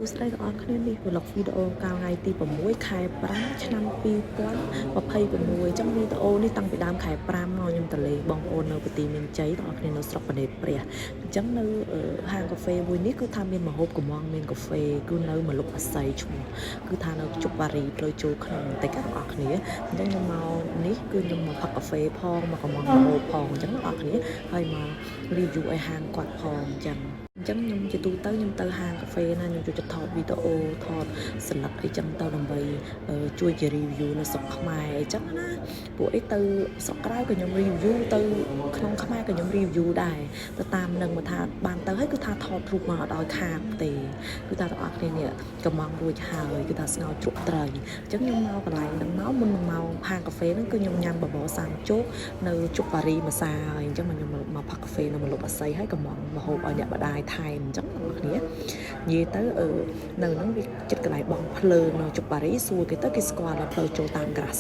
ស្ដីទាំងអស់គ្នានេះប្លុកវីដេអូកាលថ្ងៃទី6 ខែ 5 ឆ្នាំ 2026 អញ្ចឹងវីដេអូនេះតាំងពីដើមខែ 5 មកខ្ញុំទៅលេងបងប្អូននៅប្រទីមានជ័យទាំងអស់គ្នានៅស្រុកបណេព្រះអញ្ចឹងនៅហាងកាហ្វេមួយនេះគឺថាមានម្ហូបកំងមានកាហ្វេគឺនៅមលុបអាស័យឈ្មោះគឺថានៅជប់បារីផ្លូវចូលក្នុងបន្តិចទាំងអស់គ្នាអញ្ចឹងខ្ញុំមកនេះគឺខ្ញុំមកផឹកកាហ្វេផងមកកំងម្ហូបផងអញ្ចឹងទាំងអស់គ្នាហើយមក review ឲ្យហាងគាត់ផងអញ្ចឹងខ្ញុំជាទូទៅខ្ញុំទៅហាងកាហ្វេណាខ្ញុំចូលចិត្តថតវីដេអូថតសន្លឹកអីចឹងទៅដើម្បីជួយជា review នៅស្រុកខ្មែរអីចឹងណាពួកអីទៅស្រុកក្រៅក៏ខ្ញុំ review ទៅក្នុងខ្មែរក៏ខ្ញុំ review ដែរទៅតាមនឹងមកថាបានទៅហើយគឺថាថតរូបមកអត់ឲ្យខាតទេគឺថាទាំងអស់គ្នានេះកំងរួចហើយគឺថាស្ងោរជ្រក់ត្រីអញ្ចឹងខ្ញុំមកកន្លែងហ្នឹងមកមុននឹងមកហាងកាហ្វេហ្នឹងគឺខ្ញុំញ៉ាំបបរសាមជោគនៅជប់បារីម៉ាសាហើយអញ្ចឹងខ្ញុំមកផឹកកាហ្វេនៅមលុបអាស័យហើយកំងមហូបឲ្យអ្នកម្ដាយថែមអញ្ចឹងបងប្អូននិយាយទៅនៅហ្នឹងវាចិត្តកន្លែងបងភ្លើងនៅជប់បារីសួរគេទៅគេស្គាល់ដល់ផ្លូវចូលតាមក្រាសា